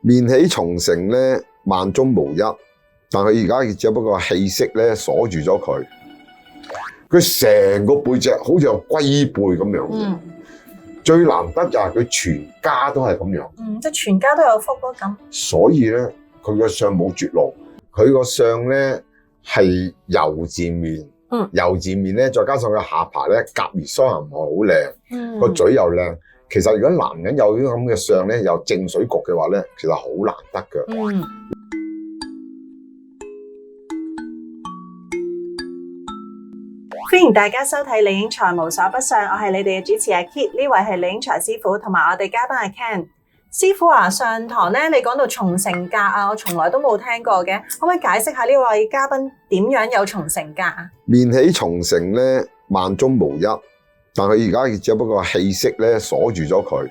面起重成咧，萬中無一，但佢而家只不過氣息咧鎖住咗佢，佢成個背脊好似有龜背咁樣嘅。最難得就係佢全家都係咁樣。即係全家都有福咯咁。所以咧，佢個相冇絕路，佢個相咧係油字面。油字面咧，再加上佢下巴咧夾而雙眼好靚，個嘴又靚。其實如果男人有呢咁嘅相咧，有正水局嘅話咧，其實好難得嘅。歡迎大家收睇理應財無所不相，我係你哋嘅主持阿 Kit， 呢位係理應財師傅，同埋我哋嘉賓阿 Ken。師傅啊，上堂咧你講到重成格啊，我從來都冇聽過嘅，可唔可以解釋下呢位嘉賓點樣有重成格啊？面起重成咧，萬中無一，但佢而家只不過氣息咧鎖住咗佢。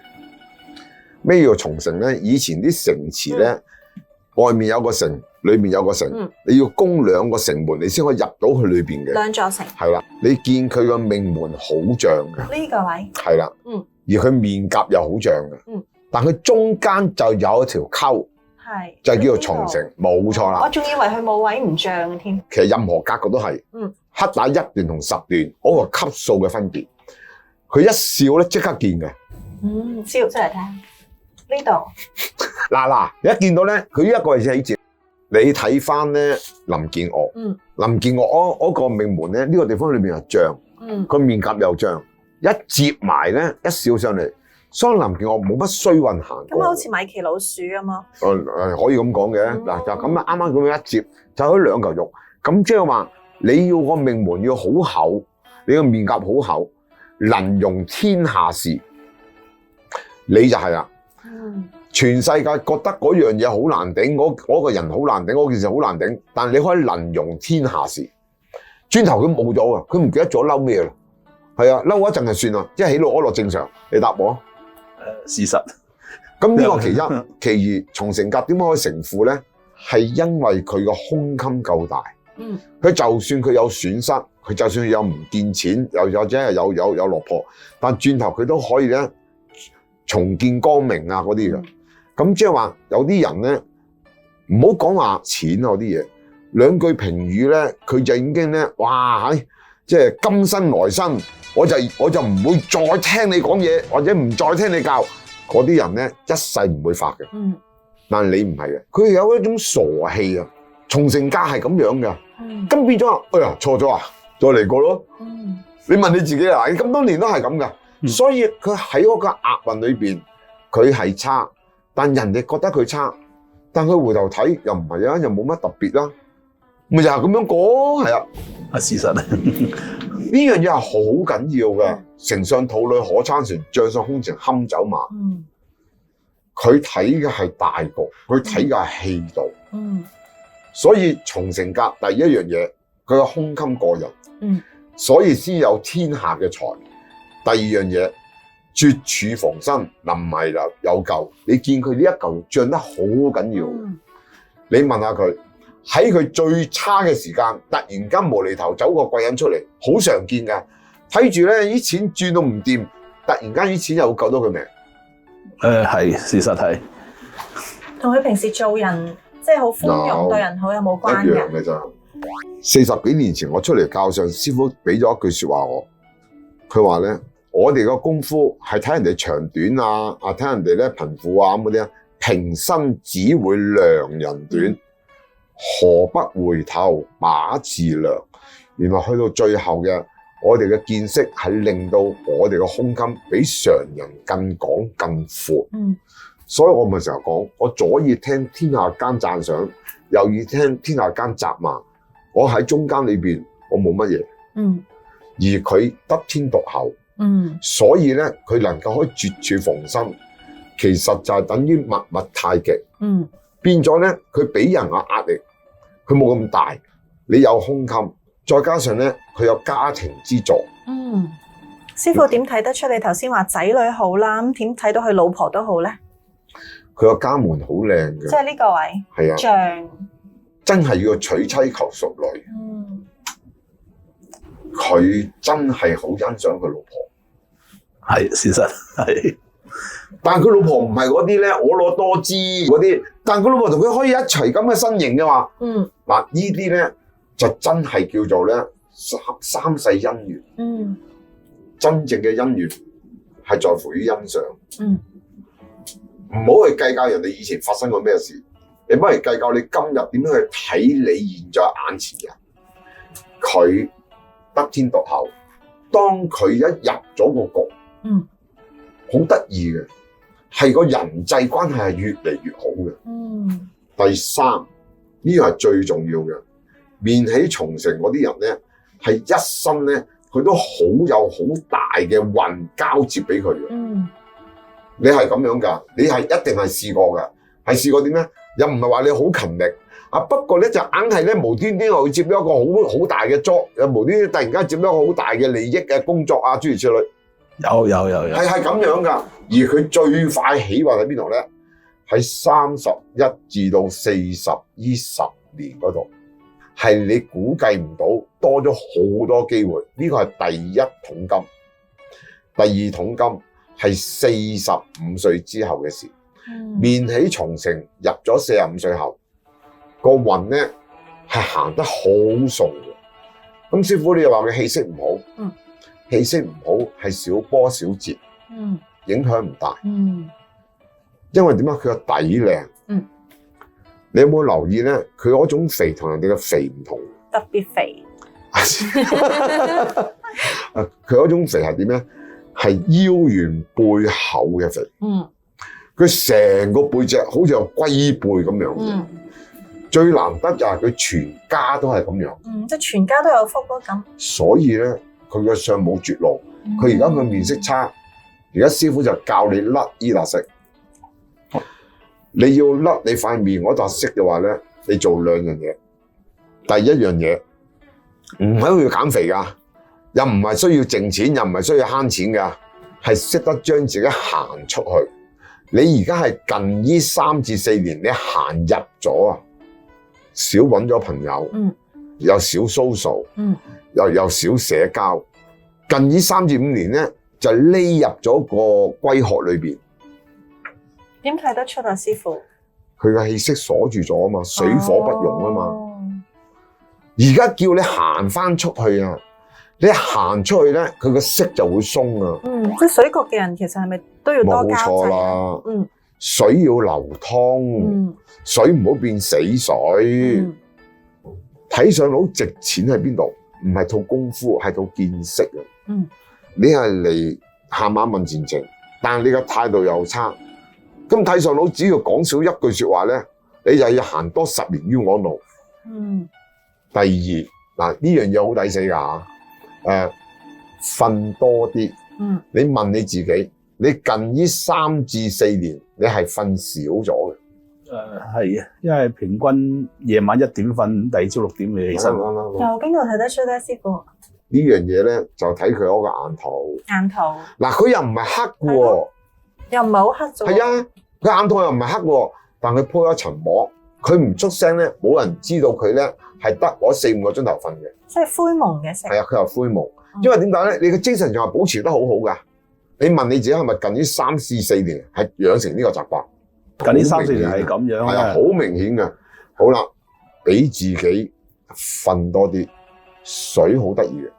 咩叫重成咧？以前啲城池咧，外面有個城，裏面有個城，你要攻2個城門，你先可以入到去裏邊嘅。兩座城。係啦，你見佢個命門好脹嘅。呢個位。係啦。而佢面頰又好脹嘅。但佢中間就有一條溝，就叫做重成，冇錯啦。我仲以為佢冇位唔脹添。其實任何格局都係，黑打1段同10段嗰個級數嘅分別，佢一笑咧即刻見嘅。笑出嚟睇下呢度。嗱，你一見到咧，佢呢一個係起節，你睇翻咧林建岳，林建岳嗰個命門咧，呢個地方裏面係脹，個面頰又脹，一接埋咧，一笑上嚟。所以林建岳冇乜衰運行過，咁好似米奇老鼠咁啊！可以咁講嘅。嗱，就咁啊，啱啱咁樣一接，就嗰2嚿肉。咁即係話你要個命門要好厚，你個面頰好厚，能容天下事，你就係啦。全世界覺得嗰樣嘢好難頂，嗰個人好難頂，嗰件事好難頂，但係你可以能容天下事。轉頭佢冇咗啊，佢唔記得咗嬲咩啦。係啊，嬲一陣就算啦，即係喜怒哀樂正常。你答我。事實。咁呢個其一，其二，重成格點解可以成負咧？係因為佢個胸襟夠大。佢就算佢有損失，佢就算有唔見錢，又或者係有落魄，但轉頭佢都可以咧重見光明啊嗰啲嘅。咁即係話有啲人咧，唔好講話錢啊嗰啲嘢，2句評語咧，佢就已經咧，哇即係今生來生。我就唔會再聽你講嘢，或者唔再聽你教。嗰啲人咧一世唔會發嘅。但係你唔係嘅，佢有一種傻氣啊。重成格係咁樣嘅。咁變咗哎呀錯咗啊，再嚟過咯。你問你自己啊，你咁多年都係咁嘅。所以佢喺嗰個厄運裏邊，佢係差，但人哋覺得佢差，但佢回頭睇又唔係啊，又冇乜特別啦。咪就係咁樣講，係啊，事實呢樣嘢係好緊要嘅。丞相肚裏可餐船，將相空前堪走馬。佢睇嘅係大局，佢睇嘅係氣度。所以重成格第一樣嘢，佢個胸襟過人，所以先有天下嘅財。第二樣嘢，絕處逢生，臨危有救。你見佢呢一嚿漲得好緊要。你問下佢。喺佢最差嘅時間，突然間無厘頭走個貴人出嚟，好常見㗎。睇住咧，啲錢轉到唔掂，突然間啲錢又救到佢命。係事實係。同佢平時做人即係好寬容，對人好有冇關嘅？一樣嘅咋。40幾年前我出嚟教上，師傅俾咗一句説話我，佢話咧：我哋個功夫係睇人哋長短啊，睇人哋咧貧富啊咁嗰啲啊，平生只會量人短。何不回頭把自量？原來去到最後嘅，我哋嘅見識係令到我哋嘅胸襟比常人更廣更闊。所以我咪成日講，我左耳聽天下間讚賞，右耳聽天下間責罵。我喺中間裏邊，我冇乜嘢。而佢得天獨厚。所以咧，佢能夠可以絕處逢生，其實就係等於物物太極。變咗咧，佢俾人嘅壓力。佢冇咁大，你有胸襟，再加上咧佢有家庭之助。師傅點睇得出？你頭先話仔女好啦，咁點睇到佢老婆都好咧？佢個家門好靚嘅，即係呢個位。係啊，像真係要娶妻求淑女。佢真係好欣賞佢老婆。係事實係。但係佢老婆唔係嗰啲咧，我攞多支嗰啲，但係佢老婆同佢可以一齊咁嘅身形嘅話，嗱呢啲咧就真係叫做咧三世姻緣。真正嘅姻緣係在乎於欣賞。唔好去計較人哋以前發生過咩事，你不如計較你今日點樣去睇你現在眼前人。佢得天獨厚，當佢一入咗個局，好得意嘅，係個人際關係係越嚟越好嘅。第三，呢個係最重要嘅，面起重成嗰啲人咧，係一生咧，佢都有好大嘅運交接俾佢嘅。你係咁樣㗎，你係一定係試過㗎，係試過點咧？又唔係話你好勤力啊，不過咧就硬係咧無端端又接咗一個好大嘅 job，又無端端突然間接咗一個好大嘅利益嘅工作啊，諸如此類。有，係咁樣㗎。而佢最快起運喺邊度咧？喺31至到40呢10年嗰度，係你估計唔到多咗好多機會。呢個係第一桶金，第二桶金係45歲之後嘅事。面起重成，入咗45歲後，個運咧係行得好順嘅。咁師傅你又話佢氣息唔好，氣息唔好係小波小節，影響唔大。因為點解佢個底靚？你有冇留意咧？佢嗰種肥同人哋嘅肥唔同，特別肥。佢嗰種肥係點咧？係腰圓背厚嘅肥。佢成個背脊好似有龜背咁樣嘅。最難得就係佢全家都係咁樣。即係全家都有福咯咁。所以咧，佢個相冇絕路。佢而家佢面色差，而家師傅就教你甩依笪色。你要甩你塊面嗰笪色嘅話咧，你做2樣嘢。第一樣嘢唔係要減肥㗎，又唔係需要剩錢，又唔係需要慳錢㗎，係識得將自己行出去。你而家係近呢3至4年，你行入咗啊，少揾咗朋友，又少 social，又少社交。近呢3至5年咧，就匿入咗個龜殼裏邊。點睇得出啊，師傅？佢嘅氣息鎖住咗啊嘛，水火不容啊嘛。而家叫你行翻出去啊！你行出去咧，佢個色就會鬆啊。即係水局嘅人其實係咪都要多加劑？冇錯啦。水要流通，水唔好變死水。睇上佬值錢喺邊度？唔係套功夫，係套見識啊。你係嚟喊馬問前程，但係你嘅態度又差。咁睇上佬只要講少一句說話咧，你就要行多10年冤枉路。第二嗱，呢樣嘢好抵死㗎嚇。瞓多啲。你問你自己，你近呢3至4年，你係瞓少咗嘅。係啊，因為平均夜晚1點瞓，第二朝6點你起身。由邊度睇得出咧，師傅？呢樣嘢咧就睇佢嗰個眼圖。眼圖。嗱，佢又唔係黑嘅喎。又唔係好黑啫。係啊，佢眼圖又唔係黑喎，但佢鋪咗層膜，佢唔出聲咧，冇人知道佢咧係得嗰4-5個鐘頭瞓嘅。即係灰蒙嘅色。係啊，佢係灰蒙。因為點解咧？你嘅精神仲係保持得好好㗎。你問你自己係咪近呢3至4年係養成呢個習慣？近呢3、4年係咁樣。係啊，好明顯嘅。好啦，俾自己瞓多啲，水好得意嘅。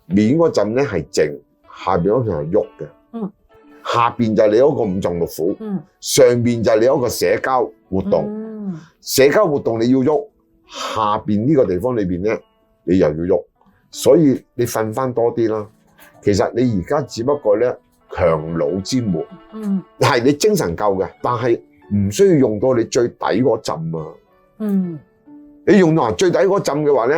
面嗰陣咧係靜，下邊嗰陣係喐嘅。下邊就係你嗰個五臟六腑，上邊就係你嗰個社交活動。社交活動你要喐，下邊呢個地方裏邊咧，你又要喐。所以你瞓翻多啲啦。其實你而家只不過咧強弩之末，係你精神夠嘅，但係唔需要用到你最底嗰陣啊。你用到最底嗰陣嘅話咧，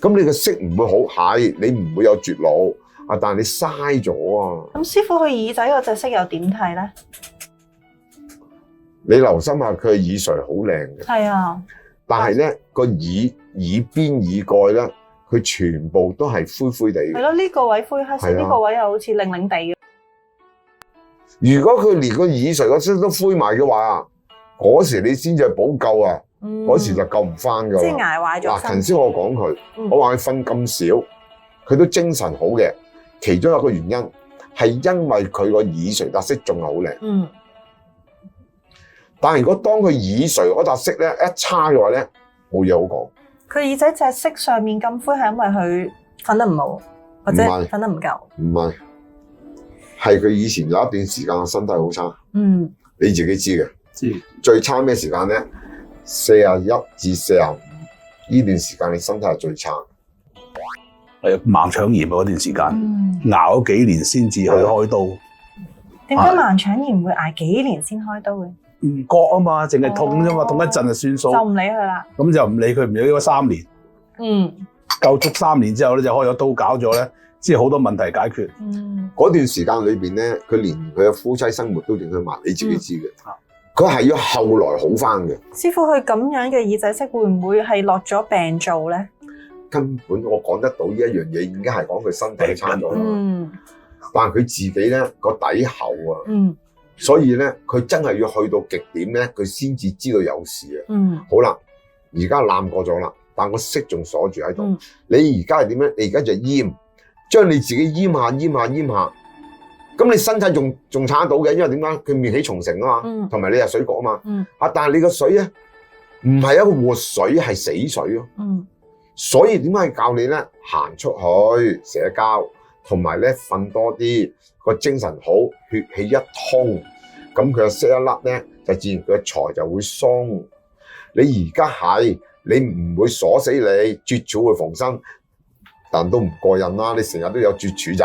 咁你嘅色唔會好，係你唔會有絕路啊，但係你嘥咗啊。咁師傅佢耳仔嗰隻色又點睇咧？你留心下佢嘅耳垂好靚嘅。係啊。但係咧個耳邊耳蓋咧，佢全部都係灰灰地嘅。係咯，呢個位灰黑色，呢個位又好似靚靚地嘅。如果佢連個耳垂個色都灰埋嘅話，嗰時你先至係補救啊！嗰時就救唔翻噶。即係捱壞咗。嗱，頭先我講佢，我話佢瞓咁少，佢都精神好嘅。其中一個原因係因為佢個耳垂特色仲係好靚。嗯。但係如果當佢耳垂嗰笪色咧一差嘅話咧，冇嘢好講。佢耳仔隻色上面咁灰係因為佢瞓得唔好，或者瞓得唔夠？唔係，係佢以前有一段時間身體好差。嗯，你自己知嘅。知。最差咩時間咧？41至45呢段時間你身體係最差。係盲腸炎嗰段時間，熬咗幾年先至去開刀。點解盲腸炎會捱幾年先開刀嘅？唔覺啊嘛，淨係痛啫嘛，痛一陣就算數。就唔理佢啦。咁就唔理佢，唔理咗3年。夠足3年之後咧，就開咗刀搞咗咧，之後好多問題解決。嗰段時間裏邊咧，佢連佢嘅夫妻生活都影響埋，你自己知嘅。佢係要後來好翻嘅。師傅，佢咁樣嘅耳仔色會唔會係落咗病灶咧？根本我講得到呢一樣嘢，已經係講佢身體差咗啦。但係佢自己咧個底厚啊，所以咧佢真係要去到極點咧，佢先至知道有事啊。好啦，而家攬過咗啦，但個色仲鎖住喺度。你而家係點咧？你而家就閹，將你自己閹下。咁你身體仲撐得到嘅，因為點解？佢面起重成啊嘛，同埋你係水角啊嘛。但係你個水咧唔係一個活水，係死水咯。所以點解教你咧行出去社交，同埋咧瞓多啲，個精神好，血氣一通，咁佢嘅色一甩咧，就自然佢嘅財就會鬆。你而家係你唔會鎖死你，絕處會逢生，但都唔過癮啦。你成日都有絕處就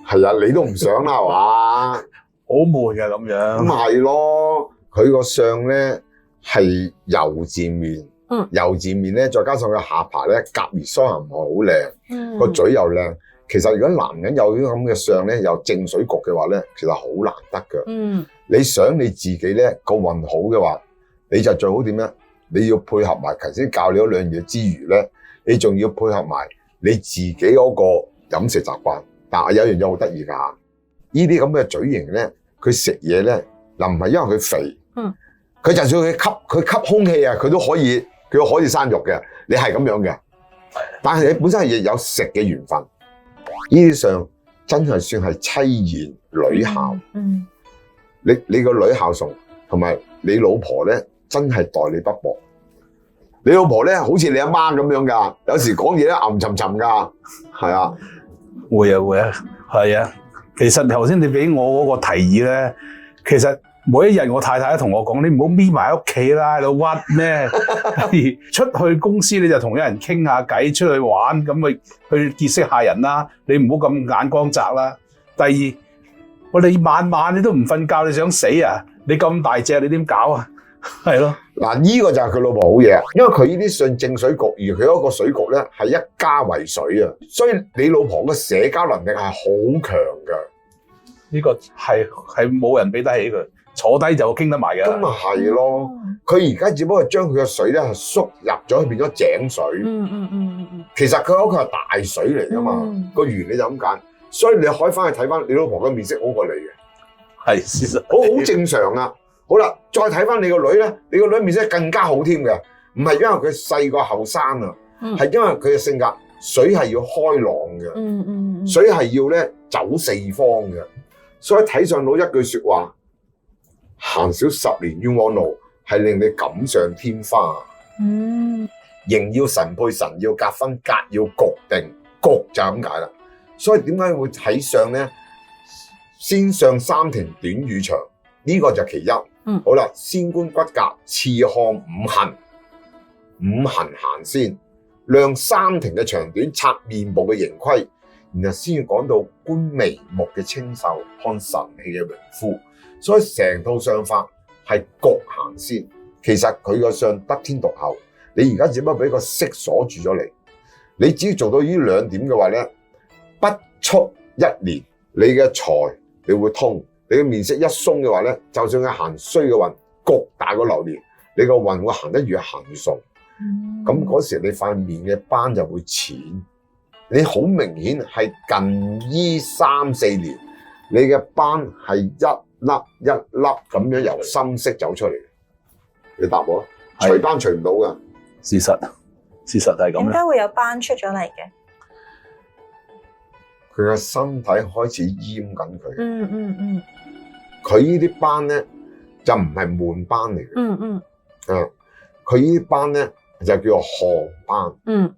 係啊，你都唔想啦係嘛？好悶㗎咁樣。咁係咯，佢個相咧係油字面。油字面咧，再加上佢下巴咧，夾而雙眼好靚，個嘴又靚。其實如果男人有啲咁嘅相咧，有正水局嘅話咧，其實好難得㗎。你想你自己咧個運好嘅話，你就最好點咧？你要配合埋頭先教你嗰兩嘢之餘咧，你仲要配合埋你自己嗰個飲食習慣。但係有樣嘢好得意㗎，呢啲咁嘅嘴型咧，佢食嘢咧嗱唔係因為佢肥，佢就算佢吸空氣啊，佢都可以生肉嘅，你係咁樣嘅。但係你本身係有食嘅緣分，呢啲相真係算係妻賢女孝。你個女孝順，同埋你老婆咧真係待你不薄。你老婆咧好似你阿媽咁樣㗎，有時講嘢咧吟沉沉㗎，係啊，會啊，係啊。其實頭先你俾我嗰個提議咧，其實每一日我太太都同我講，你唔好匿埋喺屋企啦，喺度屈咩？出去公司你就同有人傾下偈，出去玩咁去結識下人啦。你唔好咁眼光窄啦。第二，我哋晚晚你都唔瞓覺，你想死啊？你咁大隻，你點搞啊？係咯。嗱，呢個就係佢老婆好嘢，因為佢呢啲算正水局，而佢嗰個水局咧係一家為水啊，所以你老婆嘅社交能力係好強㗎。呢個係冇人比得起佢。坐低就傾得埋嘅，咁咪係咯。佢而家只不過將佢嘅水咧係縮入咗，變咗井水。其實佢嗰個係大水嚟噶嘛，個原理就咁解。所以你可以翻去睇翻你老婆嘅面色好過你嘅，係事實，好正常啊。好啦，再睇翻你個女咧，你個女面色更加好添嘅，唔係因為佢細個後生啊，係因為佢嘅性格，水係要開朗嘅，水係要咧走四方嘅。所以睇上到一句說話。行少10年冤枉路，係令你錦上添花。形要神配神，要格分格要局定，局就咁解啦。所以點解會睇相咧？先上三庭短與長，呢個就其一。好啦，先觀骨骼，次看五行，五行行先，量三庭嘅長短，察面部嘅形規，然後先要講到觀眉目嘅清秀，看神氣嘅榮膚。所以成套相法係局行先，其實佢個相得天獨厚。你而家只不過俾個色鎖住咗你，你只要做到呢兩點嘅話咧，不出1年，你嘅財你會通，你嘅面色一鬆嘅話咧，就算佢行衰嘅運，局大過流年，你個運會行得越行越順。咁嗰時你塊面嘅斑就會淺，你好明顯係近呢3-4年，你嘅斑係一粒一粒咁樣由深色走出嚟，你答我，除斑除唔到噶。事實係咁。點解會有斑出咗嚟嘅？佢嘅身體開始閹緊佢。嗯。佢呢啲斑咧就唔係悶斑嚟嘅。佢呢啲斑咧就叫做汗斑。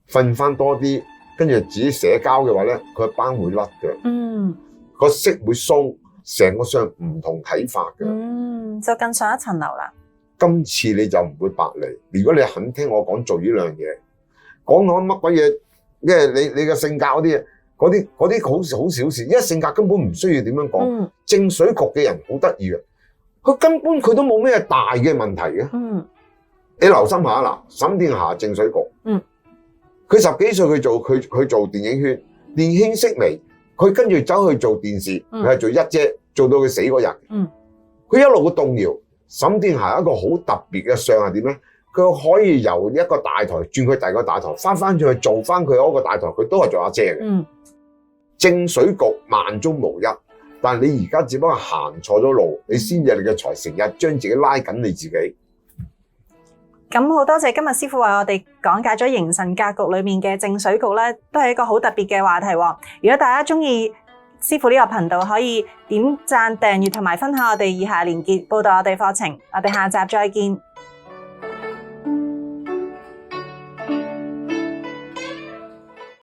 瞓翻多啲，跟住自己社交嘅話咧，佢斑會甩嘅。個色會鬆，成個相唔同睇法嘅。就更上一層樓啦。今次你就唔會白嚟。如果你肯聽我講做呢樣嘢，講我乜鬼嘢，因為你嘅性格嗰啲嘢，嗰啲好小事，因為性格根本唔需要點樣講。正水局嘅人好得意嘅，佢根本佢都冇咩大嘅問題嘅。你留心下嗱，沈殿霞正水局。佢10幾歲佢做電影圈，年輕色微，佢跟住走去做電視，佢係做一姐，做到佢死嗰日。佢一路嘅動搖。沈殿霞一個好特別嘅相係點咧？佢可以由一個大台轉去第二個大台，翻轉去做翻佢嗰個大台，佢都係做阿姐嘅。正水局萬中無一，但係你而家只不過行錯咗路，你先至你嘅財成日將自己拉緊你自己。咁好多謝今日師傅為我哋講解咗形神格局裏面嘅正水局咧，都係一個好特別嘅話題喎。如果大家中意師傅呢個頻道，可以點讚、訂閱同埋分享我哋以下連結，報道我哋課程。我哋下集再見。